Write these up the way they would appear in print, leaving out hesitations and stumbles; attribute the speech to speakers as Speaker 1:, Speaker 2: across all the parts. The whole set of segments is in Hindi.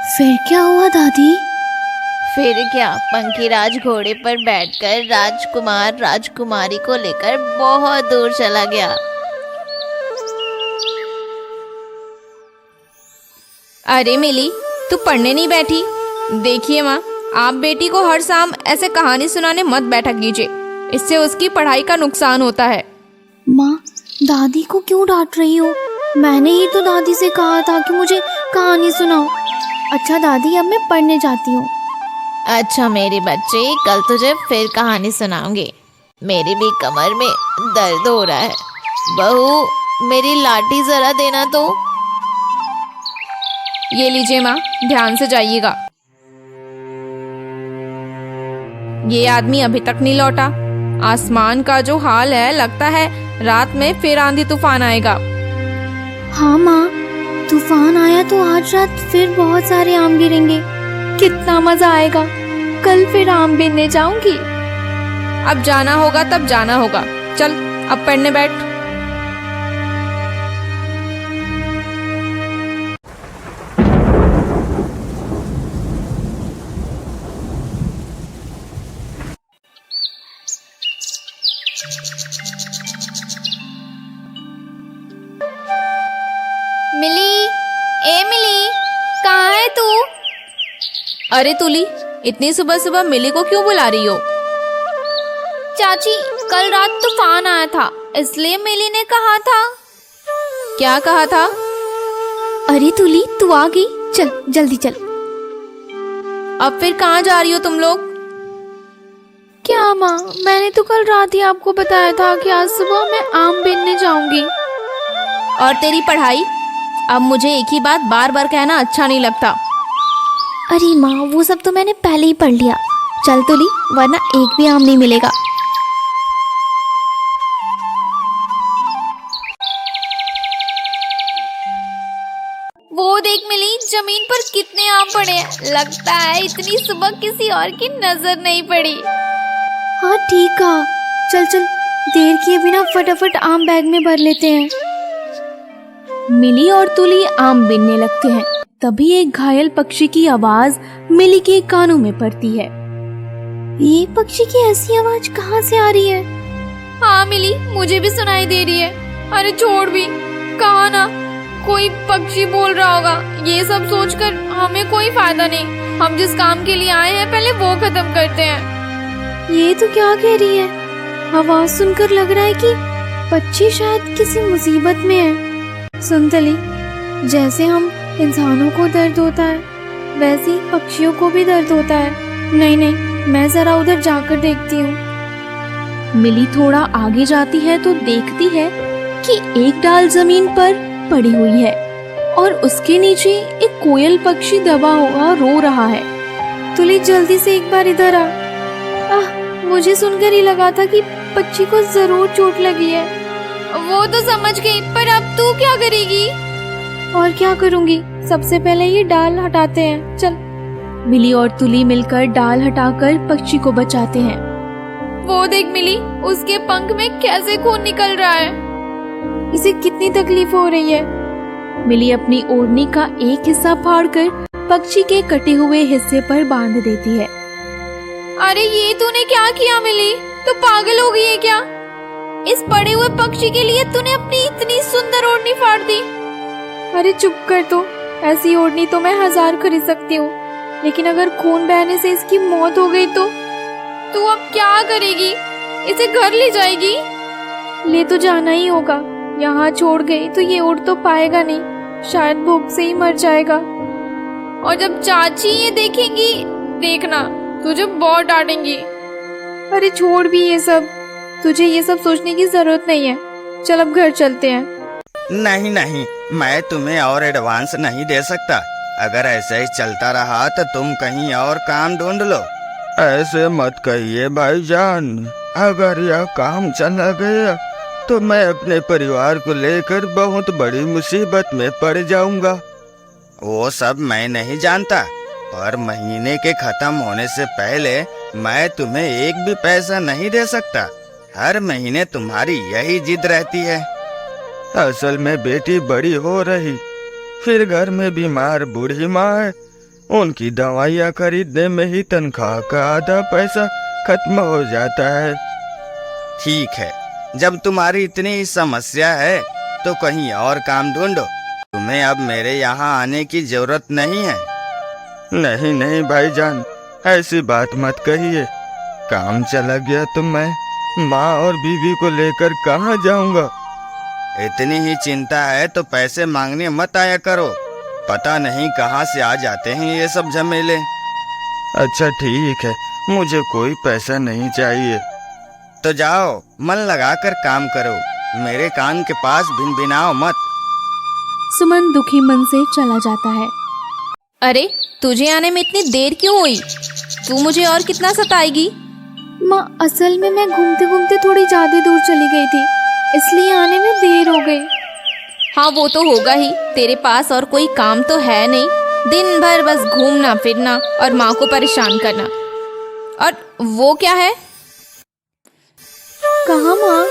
Speaker 1: फिर क्या हुआ दादी?
Speaker 2: फिर क्या, पंखीराज घोड़े पर बैठकर राजकुमार राजकुमारी को लेकर बहुत दूर चला गया।
Speaker 3: अरे मिली, तू पढ़ने नहीं बैठी? देखिए माँ, आप बेटी को हर शाम ऐसे कहानी सुनाने मत बैठा कीजिए, इससे उसकी पढ़ाई का नुकसान होता है।
Speaker 1: माँ, दादी को क्यों डांट रही हो? मैंने ही तो दादी से कहा था कि मुझे कहानी सुनाओ। अच्छा दादी, अब मैं पढ़ने जाती हूँ।
Speaker 2: अच्छा मेरे बच्चे, कल तुझे फिर कहानी सुनाऊंगी। मेरी भी कमर में दर्द हो रहा है। बहू, मेरी लाठी जरा देना तो।
Speaker 3: ये लीजिए माँ, ध्यान से जाइएगा। ये आदमी अभी तक नहीं लौटा। आसमान का जो हाल है, लगता है रात में फिर आंधी तूफान आएगा।
Speaker 1: हाँ माँ, तूफान आया तो आज रात फिर बहुत सारे आम गिरेंगे। कितना मजा आएगा। कल फिर आम बीनने जाऊंगी।
Speaker 3: अब जाना होगा तब जाना होगा। चल अब पढ़ने बैठ।
Speaker 1: मिली, ए मिली, कहाँ है तू?
Speaker 3: अरे तुली, इतनी सुबह सुबह मिली को क्यों बुला रही हो?
Speaker 1: चाची, कल रात तूफान आया था, इसलिए मिली ने कहा था।
Speaker 3: क्या कहा था?
Speaker 1: अरे तुली, तू आ गई, चल जल्दी चल।
Speaker 3: अब फिर कहाँ जा रही हो तुम लोग?
Speaker 1: क्या माँ, मैंने तो कल रात ही आपको बताया था कि आज सुबह मैं आम बीनने जाऊंगी।
Speaker 3: और तेरी पढ़ाई? अब मुझे एक ही बात बार बार कहना अच्छा नहीं लगता।
Speaker 1: अरे माँ, वो सब तो मैंने पहले ही पढ़ लिया। चल तुली, वरना एक भी आम नहीं मिलेगा। वो देख मिली, जमीन पर कितने आम पड़े हैं। लगता है इतनी सुबह किसी और की नजर नहीं पड़ी। हाँ ठीक है, चल चल, देर किए बिना फटाफट आम बैग में भर लेते हैं।
Speaker 4: मिली और तुली आम बीनने लगते हैं। तभी एक घायल पक्षी की आवाज मिली के कानों में पड़ती है।
Speaker 1: ये पक्षी की ऐसी आवाज कहाँ से आ रही है?
Speaker 3: हाँ मिली, मुझे भी सुनाई दे रही है। अरे छोड़ भी, कहा ना कोई पक्षी बोल रहा होगा। ये सब सोचकर हमें कोई फायदा नहीं। हम जिस काम के लिए आए हैं पहले वो खत्म करते हैं।
Speaker 1: ये तो क्या कह रही है? आवाज सुनकर लग रहा है कि पक्षी शायद किसी मुसीबत में है। सुन तली, जैसे हम इंसानों को दर्द होता है, वैसे ही पक्षियों को भी दर्द होता है। नहीं नहीं, मैं जरा उधर जाकर देखती हूँ।
Speaker 4: मिली थोड़ा आगे जाती है तो देखती है कि एक डाल जमीन पर पड़ी हुई है और उसके नीचे एक कोयल पक्षी दबा हुआ रो रहा है।
Speaker 1: तुली, जल्दी से एक बार इधर आ। मुझे सुनकर ही लगा था कि पक्षी को जरूर चोट लगी है।
Speaker 3: वो तो समझ गई, पर अब तू क्या करेगी?
Speaker 1: और क्या करूँगी, सबसे पहले ये डाल हटाते हैं। चल।
Speaker 4: मिली और तुली मिलकर डाल हटाकर पक्षी को बचाते हैं।
Speaker 3: वो देख मिली, उसके पंख में कैसे खून निकल रहा है।
Speaker 1: इसे कितनी तकलीफ हो रही है।
Speaker 4: मिली अपनी ओढ़नी का एक हिस्सा फाड़कर पक्षी के कटे हुए हिस्से पर बांध देती है।
Speaker 3: अरे ये तूने क्या किया मिली? तू पागल हो गई है क्या? इस पड़े हुए पक्षी के लिए तूने अपनी इतनी सुंदर ओढ़नी फाड़ दी।
Speaker 1: अरे चुप कर, तो ऐसी ओढ़नी तो मैं 1000 खरीद सकती हूँ, लेकिन अगर खून बहने से इसकी मौत हो गई तो?
Speaker 3: तू अब क्या करेगी? इसे घर ले जाएगी?
Speaker 1: ले तो जाना ही होगा। यहाँ छोड़ गई तो ये उड़ तो पाएगा नहीं, शायद भूख से ही मर जाएगा।
Speaker 3: और जब चाची ये देखेंगी, देखना तुझे बहुत डांटेंगी।
Speaker 1: अरे छोड़ भी ये सब, तुझे ये सब सोचने की जरूरत नहीं है। चल अब घर चलते हैं।
Speaker 5: नहीं नहीं, मैं तुम्हें और एडवांस नहीं दे सकता। अगर ऐसे ही चलता रहा तो तुम कहीं और काम ढूंढ लो। ऐसे मत कहिए भाईजान, अगर यह काम चला गया तो मैं अपने परिवार को लेकर बहुत बड़ी मुसीबत में पड़ जाऊंगा। वो सब मैं नहीं जानता, पर महीने के खत्म होने से पहले मैं तुम्हें एक भी पैसा नहीं दे सकता। हर महीने तुम्हारी यही जिद रहती है। असल में बेटी बड़ी हो रही, फिर घर में बीमार बूढ़ी माँ है, उनकी दवाइयाँ खरीदने में ही तनख्वाह का आधा पैसा खत्म हो जाता है। ठीक है, जब तुम्हारी इतनी ही समस्या है तो कहीं और काम ढूंढो, तुम्हें अब मेरे यहाँ आने की जरूरत नहीं है। नहीं नहीं भाईजान, ऐसी बात मत कहिए। काम चला गया तो मैं माँ और बीवी को लेकर कहाँ जाऊँगा। इतनी ही चिंता है तो पैसे मांगने मत आया करो, पता नहीं कहाँ से आ जाते हैं ये सब झमेले। अच्छा ठीक है, मुझे कोई पैसा नहीं चाहिए। तो जाओ, मन लगाकर काम करो, मेरे कान के पास भिनभिनाओ मत।
Speaker 4: सुमन दुखी मन से चला जाता है।
Speaker 3: अरे तुझे आने में इतनी देर क्यों हुई? तू मुझे और कितना सताएगी?
Speaker 1: माँ, असल में मैं घूमते घूमते थोड़ी ज्यादा दूर चली गई थी, इसलिए आने में देर हो गई।
Speaker 3: हाँ वो तो होगा ही, तेरे पास और कोई काम तो है नहीं, दिन भर बस घूमना फिरना और माँ को परेशान करना। और वो क्या है?
Speaker 1: कहाँ माँ,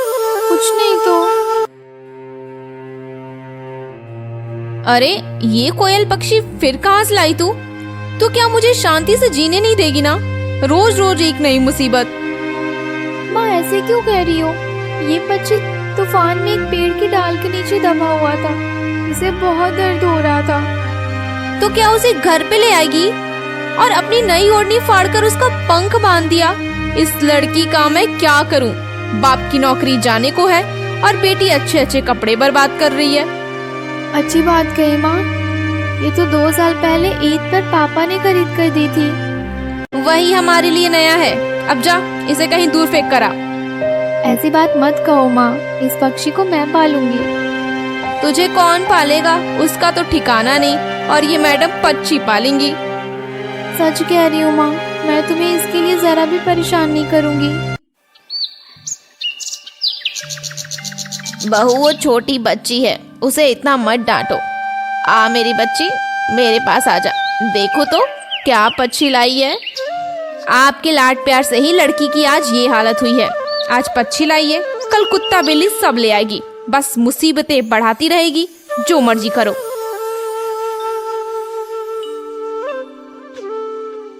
Speaker 1: कुछ नहीं तो।
Speaker 3: अरे ये कोयल पक्षी फिर कहाँ से लाई तू? तो क्या मुझे शांति से जीने नहीं देगी ना? रोज रोज एक नई मुसीबत।
Speaker 1: माँ ऐसे क्यों कह रही हो? ये पक्षी तूफान में एक पेड़ की डाल के नीचे दबा हुआ था, इसे बहुत दर्द हो रहा था।
Speaker 3: तो क्या उसे घर पे ले आएगी और अपनी नई ओढ़नी फाड़कर उसका पंख बांध दिया? इस लड़की का मैं क्या करूं? बाप की नौकरी जाने को है और बेटी अच्छे अच्छे कपड़े बर्बाद कर रही है।
Speaker 1: अच्छी बात कही माँ, ये तो 2 साल पहले ईद पर पापा ने खरीद कर दी थी।
Speaker 3: वही हमारे लिए नया है, अब जा इसे कहीं दूर फेंक कर आ।
Speaker 1: ऐसी बात मत कहो माँ, इस पक्षी को मैं पालूंगी।
Speaker 3: तुझे कौन पालेगा उसका तो ठिकाना नहीं, और ये मैडम पक्षी पालेंगी।
Speaker 1: सच कह रही हूँ माँ, मैं तुम्हें इसके लिए जरा भी परेशान नहीं करूँगी।
Speaker 2: बहू वो छोटी बच्ची है, उसे इतना मत डांटो। आ मेरी बच्ची, मेरे पास आ जा, देखो तो क्या पक्षी लाई है।
Speaker 3: आपके लाड प्यार से ही लड़की की आज ये हालत हुई है। आज पक्षी लाई है, कल कुत्ता बिल्ली सब ले आएगी, बस मुसीबतें बढ़ाती रहेगी। जो मर्जी करो।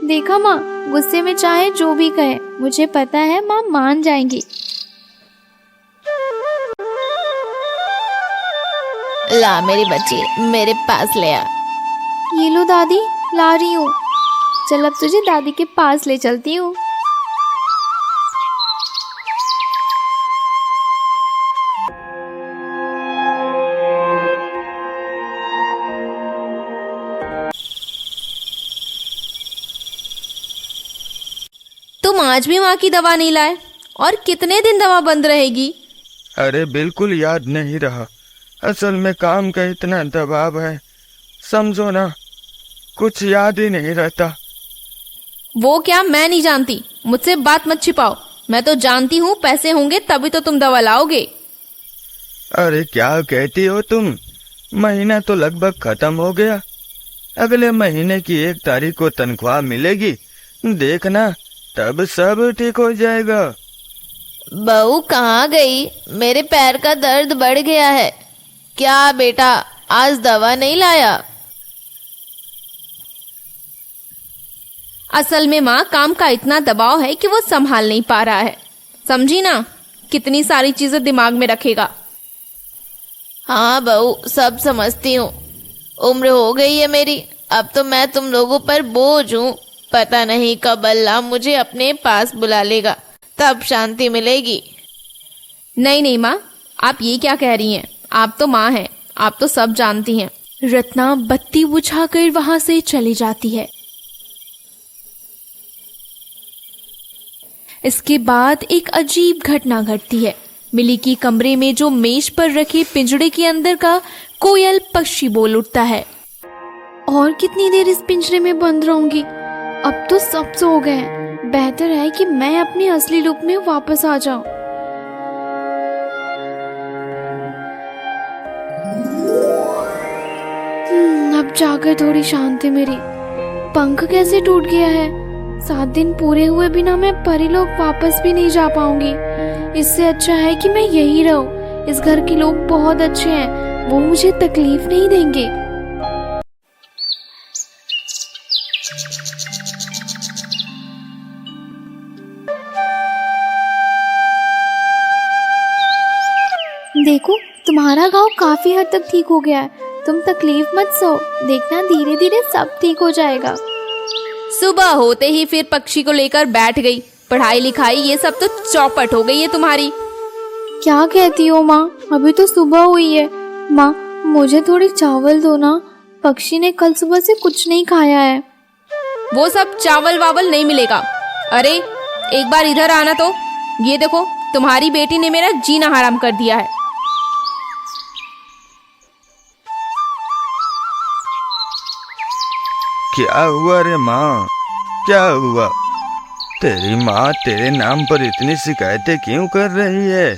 Speaker 1: देखा माँ, गुस्से में चाहे जो भी कहे, मुझे पता है माँ मान जाएंगी।
Speaker 2: ला मेरी बच्ची, मेरे पास ले आ।
Speaker 1: ये लो दादी, ला रही हूँ। चल अब तुझे दादी के पास ले चलती हूँ।
Speaker 3: तुम आज भी माँ की दवा नहीं लाए, और कितने दिन दवा बंद रहेगी?
Speaker 5: अरे बिल्कुल याद नहीं रहा, असल में काम का इतना दबाव है, समझो ना, कुछ याद ही नहीं रहता।
Speaker 3: वो क्या मैं नहीं जानती, मुझसे बात मत छिपाओ। मैं तो जानती हूँ पैसे होंगे तभी तो तुम दवा लाओगे।
Speaker 5: अरे क्या कहती हो तुम? महीना तो लगभग खत्म हो गया, अगले महीने की 1 तारीख को तनख्वाह मिलेगी, देखना तब सब ठीक हो जाएगा।
Speaker 2: बहू कहाँ गई? मेरे पैर का दर्द बढ़ गया है। क्या बेटा, आज दवा नहीं लाया?
Speaker 3: असल में माँ काम का इतना दबाव है कि वो संभाल नहीं पा रहा है, समझी ना? कितनी सारी चीजें दिमाग में रखेगा।
Speaker 2: हाँ बहू, सब समझती हूँ, उम्र हो गई है मेरी, अब तो मैं तुम लोगों पर बोझ हूँ। पता नहीं कब अल्लाह मुझे अपने पास बुला लेगा, तब शांति मिलेगी।
Speaker 3: नहीं नहीं माँ, आप ये क्या कह रही हैं? आप तो माँ हैं, आप तो सब जानती हैं।
Speaker 4: रत्ना बत्ती बुझाकर वहां से चली जाती है। इसके बाद एक अजीब घटना घटती है। मिली की कमरे में जो मेज पर रखे पिंजड़े के अंदर का कोयल पक्षी बोल उठता है।
Speaker 1: और कितनी देर इस पिंजरे में बंद रहूंगी? अब तो सब सो गए हैं, बेहतर है कि मैं अपने असली रूप में वापस आ जाऊं। अब जाकर थोड़ी शांति मिली। पंख कैसे टूट गया है? 7 दिन पूरे हुए बिना मैं परीलोक वापस भी नहीं जा पाऊंगी। इससे अच्छा है कि मैं यही रहूं, इस घर के लोग बहुत अच्छे हैं, वो मुझे तकलीफ नहीं देंगे। देखो, तुम्हारा घाव काफी हद तक ठीक हो गया है, तुम तकलीफ मत सो, देखना धीरे धीरे सब ठीक हो जाएगा।
Speaker 3: सुबह होते ही फिर पक्षी को लेकर बैठ गई। पढ़ाई लिखाई ये सब तो चौपट हो गई है तुम्हारी।
Speaker 1: क्या कहती हो माँ, अभी तो सुबह हुई है। माँ, मुझे थोड़ी चावल दो ना, पक्षी ने कल सुबह से कुछ नहीं खाया है।
Speaker 3: वो सब चावल वावल नहीं मिलेगा। अरे एक बार इधर आना तो। ये देखो, तुम्हारी बेटी ने मेरा जीना हराम कर दिया है।
Speaker 5: क्या हुआ रे माँ, क्या हुआ? तेरी माँ तेरे नाम पर इतनी शिकायतें क्यों कर रही है?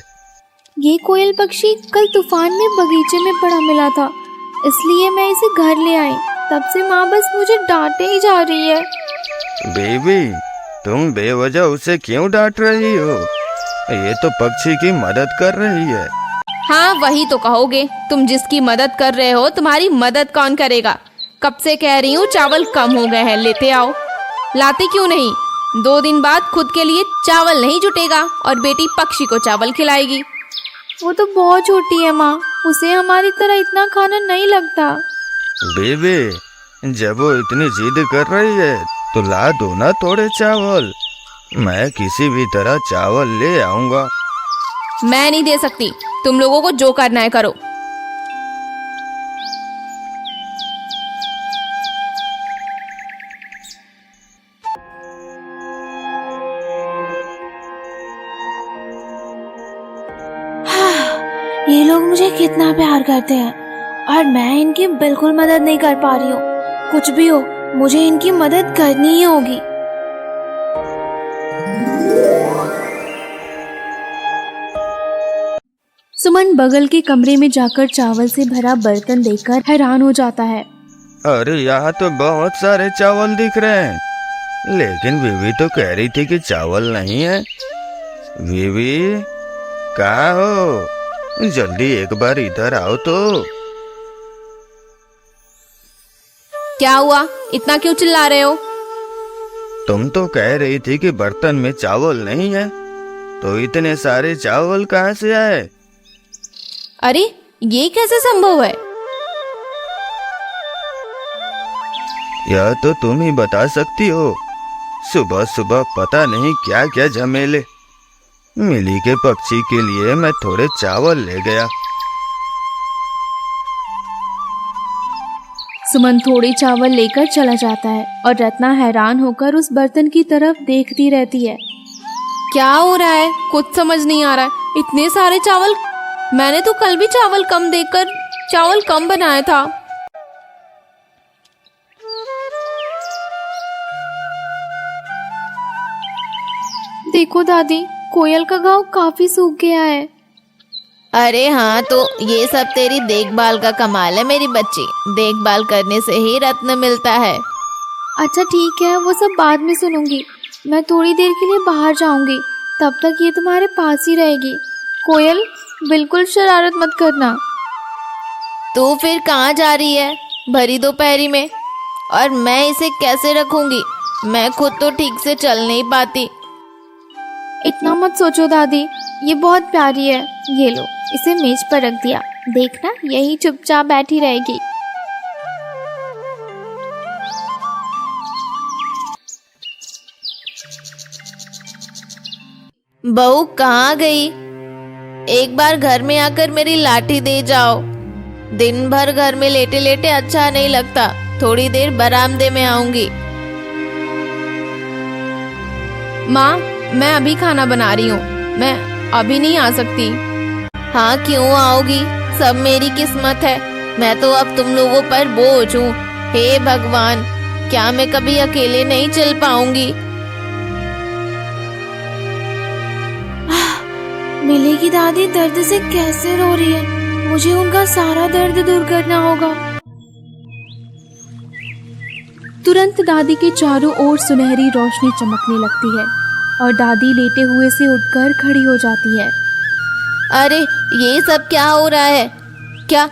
Speaker 1: ये कोयल पक्षी कल तूफान में बगीचे में पड़ा मिला था, इसलिए मैं इसे घर ले आई। तब से माँ बस मुझे डांटे ही जा रही है।
Speaker 5: बेबी, तुम बेवजह उसे क्यों डांट रही हो? ये तो पक्षी की मदद कर रही है।
Speaker 3: हाँ, वही तो कहोगे। तुम जिसकी मदद कर रहे हो, तुम्हारी मदद कौन करेगा? कब से कह रही हूँ चावल कम हो गए हैं, लेते आओ। लाते क्यों नहीं? 2 दिन बाद खुद के लिए चावल नहीं जुटेगा और बेटी पक्षी को चावल खिलाएगी।
Speaker 1: वो तो बहुत छोटी है माँ, उसे हमारी तरह इतना खाना नहीं लगता।
Speaker 5: बेबी, जब वो इतनी जिद कर रही है तो ला दो ना थोड़े चावल। मैं किसी भी तरह चावल ले आऊंगा।
Speaker 3: मैं नहीं दे सकती, तुम लोगों को जो करना है करो।
Speaker 1: ये लोग मुझे कितना प्यार करते हैं और मैं इनकी बिल्कुल मदद नहीं कर पा रही हूँ। कुछ भी हो, मुझे इनकी मदद करनी ही होगी।
Speaker 4: सुमन बगल के कमरे में जाकर चावल से भरा बर्तन देखकर हैरान हो जाता है।
Speaker 5: अरे यहाँ तो बहुत सारे चावल दिख रहे हैं, लेकिन बीवी तो कह रही थी कि चावल नहीं है। बीवी, कहाँ हो? जल्दी एक बार इधर आओ तो।
Speaker 3: क्या हुआ? इतना क्यों चिल्ला रहे हो?
Speaker 5: तुम तो कह रही थी कि बर्तन में चावल नहीं है, तो इतने सारे चावल कहाँ से आए?
Speaker 3: अरे ये कैसे संभव है?
Speaker 5: यह तो तुम ही बता सकती हो। सुबह सुबह पता नहीं क्या क्या झमेले। मिली के पक्षी के लिए मैं थोड़े चावल ले गया।
Speaker 4: सुमन थोड़े चावल लेकर चला जाता है और रत्ना हैरान होकर उस बर्तन की तरफ देखती रहती है।
Speaker 3: क्या हो रहा है? कुछ समझ नहीं आ रहा है। इतने सारे चावल, मैंने तो कल भी चावल कम देकर चावल कम बनाया था।
Speaker 1: देखो दादी, कोयल का घाव काफी सूख गया है।
Speaker 2: अरे हाँ, तो ये सब तेरी देखभाल का कमाल है मेरी बच्ची। देखभाल करने से ही रत्न मिलता है।
Speaker 1: अच्छा ठीक है, वो सब बाद में सुनूंगी। मैं थोड़ी देर के लिए बाहर जाऊंगी, तब तक ये तुम्हारे पास ही रहेगी। कोयल, बिल्कुल शरारत मत करना।
Speaker 2: तू फिर कहाँ जा रही है भरी दोपहरी में? और मैं इसे कैसे रखूंगी? मैं खुद तो ठीक से चल नहीं पाती।
Speaker 1: इतना मत सोचो दादी, ये बहुत प्यारी है। ये लो, इसे मेज पर रख दिया, देखना यही चुपचाप बैठी रहेगी।
Speaker 2: बहू कहाँ गई? एक बार घर में आकर मेरी लाठी दे जाओ। दिन भर घर में लेटे लेटे अच्छा नहीं लगता। थोड़ी देर बरामदे में आऊंगी।
Speaker 3: माँ, मैं अभी खाना बना रही हूँ, मैं अभी नहीं आ सकती।
Speaker 2: हाँ, क्यों आओगी? सब मेरी किस्मत है। मैं तो अब तुम लोगों पर बोझ हूँ। हे भगवान, क्या मैं कभी अकेले नहीं चल पाऊंगी?
Speaker 1: मिली की दादी दर्द से कैसे रो रही है। मुझे उनका सारा दर्द दूर करना होगा।
Speaker 4: तुरंत दादी के चारों ओर सुनहरी रोशनी चमकने लगती है और दादी लेटे हुए से उठकर खड़ी हो जाती है।
Speaker 2: अरे ये सब क्या हो रहा है? क्या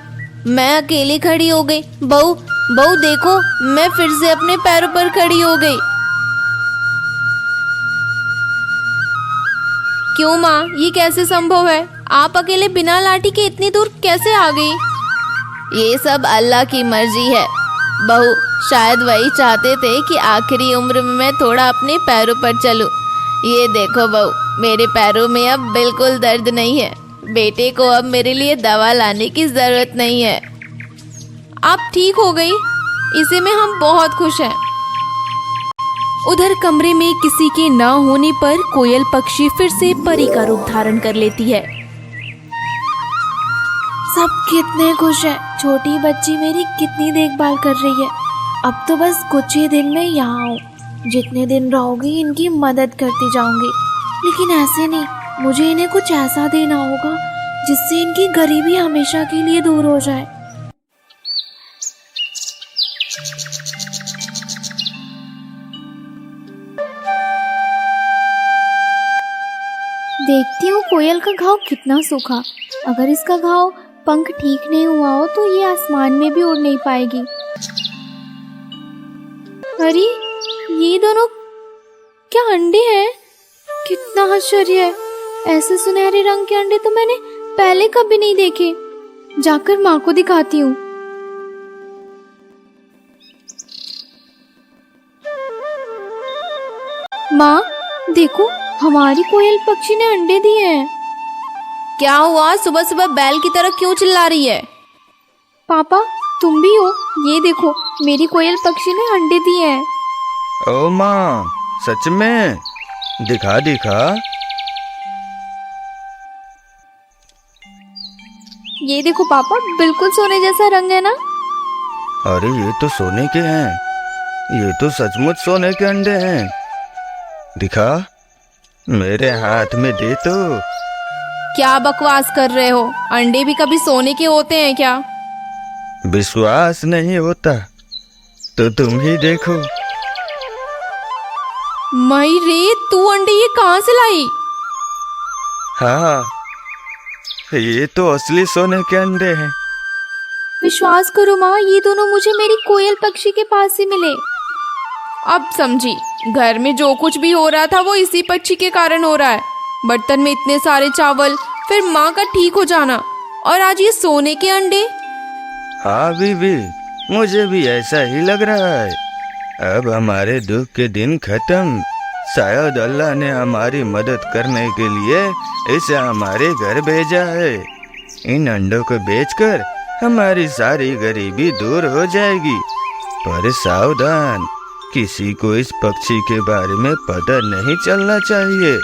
Speaker 2: मैं अकेली खड़ी हो गई? बहू बहू देखो, मैं फिर से अपने पैरों पर खड़ी हो गई।
Speaker 3: क्यों माँ, ये कैसे संभव है? आप अकेले बिना लाठी के इतनी दूर कैसे आ गई?
Speaker 2: ये सब अल्लाह की मर्जी है बहू। शायद वही चाहते थे कि आखिरी उम्र में मैं थोड़ा अपने पैरों पर चलूं। ये देखो बहू, मेरे पैरों में अब बिल्कुल दर्द नहीं है। बेटे को अब मेरे लिए दवा लाने की जरूरत नहीं है।
Speaker 3: आप ठीक हो गई, इसी में हम बहुत खुश हैं।
Speaker 4: उधर कमरे में किसी के न होने पर कोयल पक्षी फिर से परी का रूप धारण कर लेती है।
Speaker 1: सब कितने खुश हैं। छोटी बच्ची मेरी कितनी देखभाल कर रही है। अब तो बस कुछ ही दिन में यहाँ आऊँ। जितने दिन रहोगी इनकी मदद करती जाऊंगी, लेकिन ऐसे नहीं। मुझे इन्हें कुछ ऐसा देना होगा जिससे इनकी गरीबी हमेशा के लिए दूर हो जाए। देखती हूँ कोयल का घाव कितना सूखा। अगर इसका घाव पंख ठीक नहीं हुआ हो तो ये आसमान में भी उड़ नहीं पाएगी। अरे ये दोनों क्या अंडे हैं? कितना आश्चर्य है। ऐसे सुनहरे रंग के अंडे तो मैंने पहले कभी नहीं देखे। जाकर माँ को दिखाती हूँ। माँ देखो, हमारी कोयल पक्षी ने अंडे दिए हैं।
Speaker 3: क्या हुआ? सुबह सुबह बैल की तरह क्यों चिल्ला रही है?
Speaker 1: पापा तुम भी हो? ये देखो, मेरी कोयल पक्षी ने अंडे दिए हैं।
Speaker 5: ओ माँ, सच में? दिखा दिखा।
Speaker 1: ये देखो पापा, बिल्कुल सोने जैसा रंग है ना?
Speaker 5: अरे ये तो सोने के हैं। ये तो सचमुच सोने के अंडे हैं। दिखा, मेरे हाथ में दे तो।
Speaker 3: क्या बकवास कर रहे हो? अंडे भी कभी सोने के होते हैं क्या?
Speaker 5: विश्वास नहीं होता तो तुम ही देखो।
Speaker 3: मई रे, तू अंडे ये कहाँ से लाई?
Speaker 5: हाँ, ये तो असली सोने के अंडे हैं।
Speaker 1: विश्वास करो माँ, ये दोनों मुझे मेरी कोयल पक्षी के पास से मिले।
Speaker 3: अब समझी, घर में जो कुछ भी हो रहा था वो इसी पक्षी के कारण हो रहा है। बर्तन में इतने सारे चावल, फिर माँ का ठीक हो जाना, और आज ये सोने के अंडे।
Speaker 5: हाँ बीबी, मुझे भी ऐसा ही लग रहा है। अब हमारे दुख के दिन खत्म। शायद अल्लाह ने हमारी मदद करने के लिए इसे हमारे घर भेजा है। इन अंडों को बेचकर हमारी सारी गरीबी दूर हो जाएगी। पर सावधान, किसी को इस पक्षी के बारे में पता नहीं चलना चाहिए।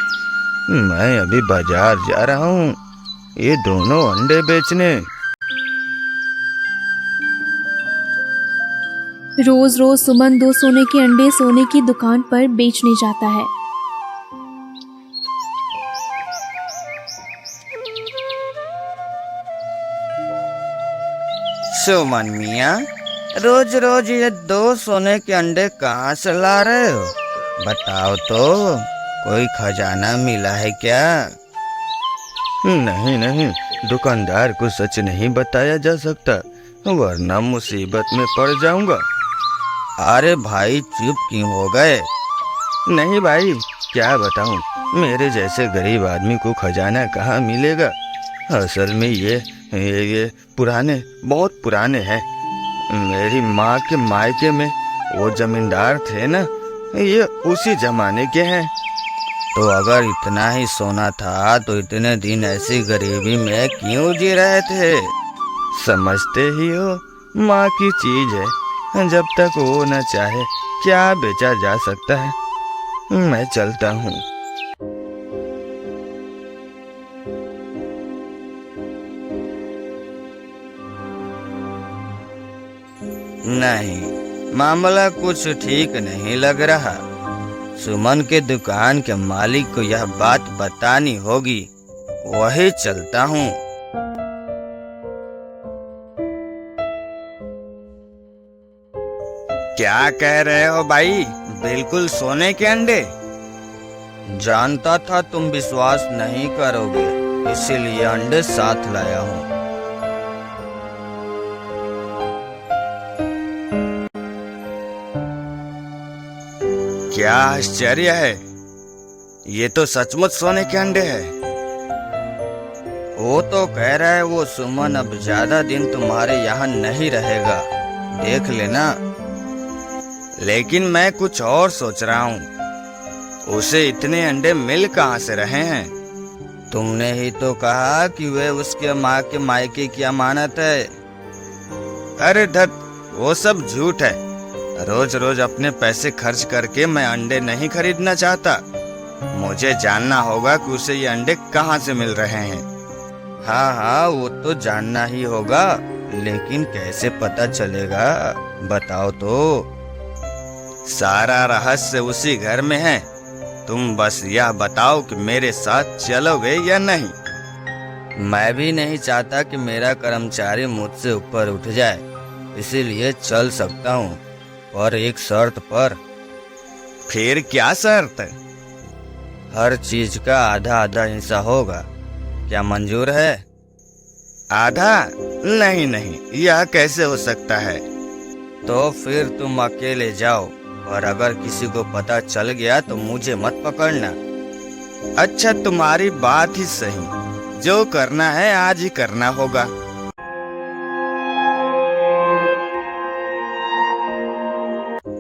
Speaker 5: मैं अभी बाजार जा रहा हूँ ये दोनों अंडे बेचने।
Speaker 4: रोज रोज सुमन 2 सोने के अंडे सोने की दुकान पर बेचने जाता है।
Speaker 5: सुमन मियाँ, रोज रोज ये 2 सोने के अंडे कहाँ से ला रहे हो? बताओ तो, कोई खजाना मिला है क्या? नहीं नहीं, दुकानदार को सच नहीं बताया जा सकता, वरना मुसीबत में पड़ जाऊंगा। अरे भाई, चुप क्यों हो गए? नहीं भाई, क्या बताऊं, मेरे जैसे गरीब आदमी को खजाना कहाँ मिलेगा। असल में ये पुराने, बहुत पुराने हैं। मेरी माँ के मायके में वो जमींदार थे ना, ये उसी जमाने के हैं। तो अगर इतना ही सोना था तो इतने दिन ऐसी गरीबी में क्यों जी रहे थे? समझते ही हो, माँ की चीज है, जब तक वो न चाहे क्या बेचा जा सकता है। मैं चलता हूँ। नहीं, मामला कुछ ठीक नहीं लग रहा। सुमन के दुकान के मालिक को यह बात बतानी होगी। वही चलता हूँ। क्या कह रहे हो भाई? बिल्कुल सोने के अंडे? जानता था तुम विश्वास नहीं करोगे। इसीलिए अंडे साथ लाया हूँ। क्या आश्चर्य है, ये तो सचमुच सोने के अंडे हैं। वो तो कह रहा है वो सुमन अब ज्यादा दिन तुम्हारे यहाँ नहीं रहेगा, देख लेना। लेकिन मैं कुछ और सोच रहा हूँ, उसे इतने अंडे मिल कहाँ से रहे हैं? तुमने ही तो कहा कि वे उसके माँ के मायके की अमानत है। अरे धत, वो सब झूठ है। रोज रोज अपने पैसे खर्च करके मैं अंडे नहीं खरीदना चाहता। मुझे जानना होगा कि उसे ये अंडे कहाँ से मिल रहे हैं। हाँ हाँ, वो तो जानना ही होगा, लेकिन कैसे पता चलेगा, बताओ तो। सारा रहस्य उसी घर में है। तुम बस यह बताओ कि मेरे साथ चलोगे या नहीं। मैं भी नहीं चाहता कि मेरा कर्मचारी मुझसे ऊपर उठ जाए, इसीलिए चल सकता हूँ, पर एक शर्त पर। फिर क्या शर्त? हर चीज का आधा आधा हिस्सा होगा, क्या मंजूर है? आधा? नहीं नहीं, यह कैसे हो सकता है? तो फिर तुम अकेले जाओ, और अगर किसी को पता चल गया तो मुझे मत पकड़ना। अच्छा, तुम्हारी बात ही सही, जो करना है आज ही करना होगा।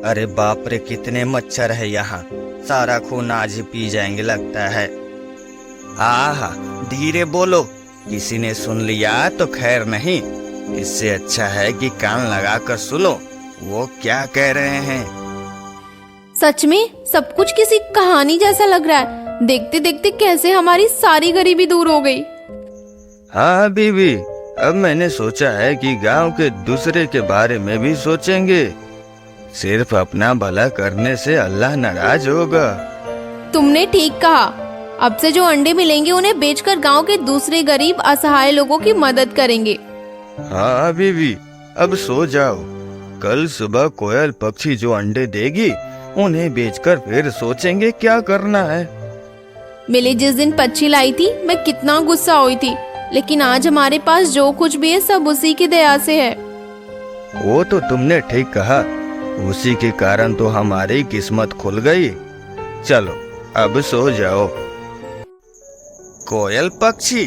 Speaker 5: अरे बाप रे, कितने मच्छर है यहाँ, सारा खून आज ही पी जाएंगे लगता है। आहा, धीरे बोलो, किसी ने सुन लिया तो खैर नहीं। इससे अच्छा है कि कान लगाकर सुनो वो क्या कह रहे हैं।
Speaker 4: सच में सब कुछ किसी कहानी जैसा लग रहा है। देखते देखते कैसे हमारी सारी गरीबी दूर हो गई।
Speaker 5: हाँ बीवी, अब मैंने सोचा है कि गांव के दूसरे के बारे में भी सोचेंगे। सिर्फ अपना भला करने से अल्लाह नाराज होगा।
Speaker 4: तुमने ठीक कहा। अब से जो अंडे मिलेंगे उन्हें बेचकर गांव के दूसरे गरीब असहाय लोगों की मदद करेंगे।
Speaker 5: हाँ बीवी, अब सो जाओ। कल सुबह कोयल पक्षी जो अंडे देगी उन्हें बेचकर फिर सोचेंगे क्या करना है।
Speaker 4: मिली जिस दिन पक्षी लाई थी मैं कितना गुस्सा हुई थी, लेकिन आज हमारे पास जो कुछ भी है सब उसी की दया से है।
Speaker 5: वो तो तुमने ठीक कहा, उसी के कारण तो हमारी किस्मत खुल गई। चलो अब सो जाओ। कोयल पक्षी?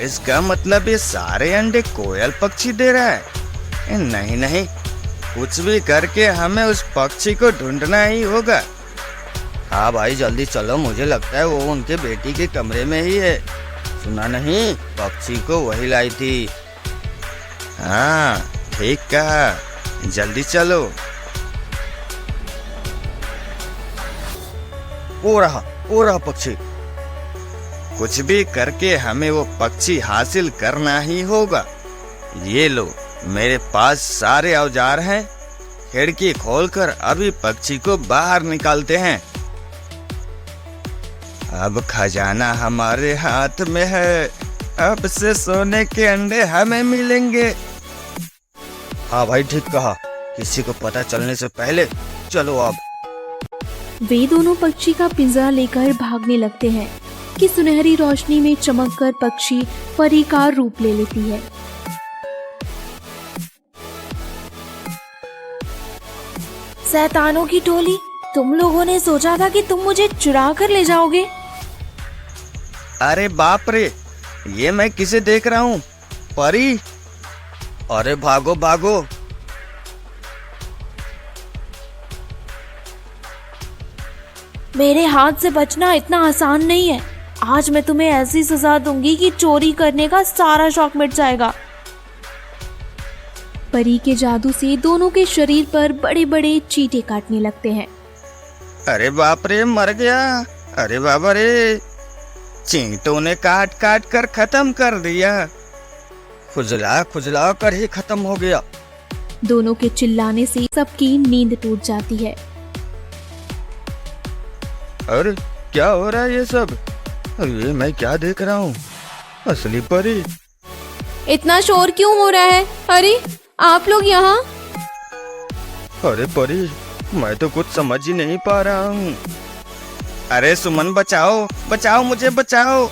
Speaker 5: इसका मतलब ये सारे अंडे कोयल पक्षी दे रहा है? नहीं नहीं, कुछ भी करके हमें उस पक्षी को ढूंढना ही होगा। हाँ भाई जल्दी चलो, मुझे लगता है वो उनके बेटी के कमरे में ही है। सुना नहीं, पक्षी को वही लाई थी। हाँ ठीक कहा, जल्दी चलो। वो रहा पक्षी। कुछ भी करके हमें वो पक्षी हासिल करना ही होगा। ये लो, मेरे पास सारे औजार हैं। खिड़की खोलकर अभी पक्षी को बाहर निकालते हैं। अब खजाना हमारे हाथ में है। अब से सोने के अंडे हमें मिलेंगे। हाँ भाई ठीक कहा, किसी को पता चलने से पहले चलो अब।
Speaker 4: वे दोनों पक्षी का पिंजरा लेकर भागने लगते हैं कि सुनहरी रोशनी में चमककर पक्षी परी का रूप ले लेती है।
Speaker 3: शैतानों की टोली, तुम लोगों ने सोचा था कि तुम मुझे चुरा कर ले जाओगे।
Speaker 5: अरे बाप रे, ये मैं किसे देख रहा हूँ? परी? अरे भागो भागो।
Speaker 3: मेरे हाथ से बचना इतना आसान नहीं है। आज मैं तुम्हें ऐसी सजा दूंगी कि चोरी करने का सारा शौक मिट जाएगा।
Speaker 4: परी के जादू से दोनों के शरीर पर बड़े बड़े चींटे काटने लगते हैं।
Speaker 5: अरे बाप रे, मर गया। अरे बाबा रे, चींटों ने काट काट कर खत्म कर दिया। खुजला खुजला कर ही खत्म हो गया।
Speaker 4: दोनों के चिल्लाने से सबकी नींद टूट जाती है।
Speaker 5: अरे क्या हो रहा है ये सब? ये मैं क्या देख रहा हूँ? असली परी?
Speaker 4: इतना शोर क्यों हो रहा है? अरे आप लोग यहाँ?
Speaker 5: अरे परी, मैं तो कुछ समझ ही नहीं पा रहा हूँ। अरे सुमन, बचाओ बचाओ, मुझे बचाओ।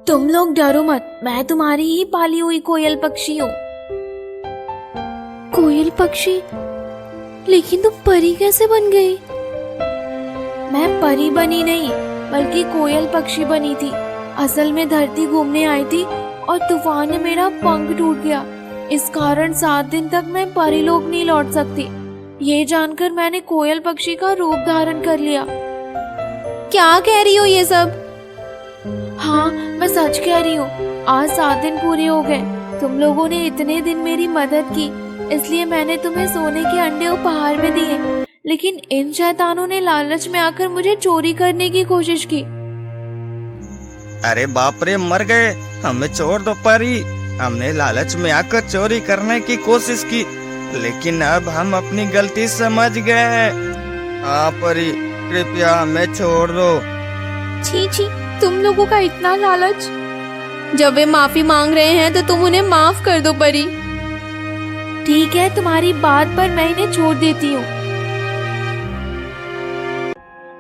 Speaker 4: तुम लोग डरो मत, मैं तुम्हारी ही पाली हुई कोयल पक्षी हूँ।
Speaker 1: कोयल पक्षी? लेकिन तुम परी कैसे बन गई?
Speaker 4: मैं परी बनी नहीं, बल्कि कोयल पक्षी बनी थी। असल में धरती घूमने आई थी और तूफान ने मेरा पंख टूट गया। इस कारण 7 दिन तक मैं परीलोक नहीं लौट सकती। ये जानकर मैंने कोयल पक्षी का रूप धारण कर लिया।
Speaker 1: क्या कह रही हो ये सब?
Speaker 4: हाँ, मैं सच कह रही हूँ। आज 7 दिन पूरे हो गए। तुम लोगों ने इतने दिन मेरी मदद की, इसलिए मैंने तुम्हें सोने के अंडे उपहार में दिए। लेकिन इन शैतानों ने लालच में आकर मुझे चोरी करने की कोशिश की।
Speaker 5: अरे बाप रे, मर गए। हमें छोड़ दो परी। हमने लालच में आकर चोरी करने की कोशिश की, लेकिन अब हम अपनी गलती समझ गए। हाँ परी, कृपया हमें छोड़ दो।
Speaker 1: छी छी, तुम लोगों का इतना लालच। जब वे माफी मांग रहे हैं तो तुम उन्हें माफ कर दो परी।
Speaker 4: ठीक है, तुम्हारी बात पर मैं इन्हें छोड़ देती हूँ,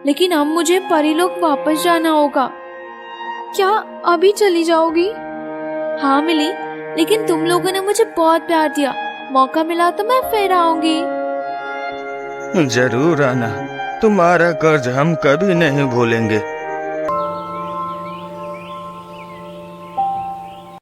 Speaker 4: लेकिन अब मुझे परीलोक वापस जाना होगा।
Speaker 1: क्या अभी चली जाओगी?
Speaker 4: हाँ मिली, लेकिन तुम लोगों ने मुझे बहुत प्यार दिया। मौका मिला तो मैं फिर आऊंगी।
Speaker 5: जरूर आना, तुम्हारा कर्ज हम कभी नहीं भूलेंगे।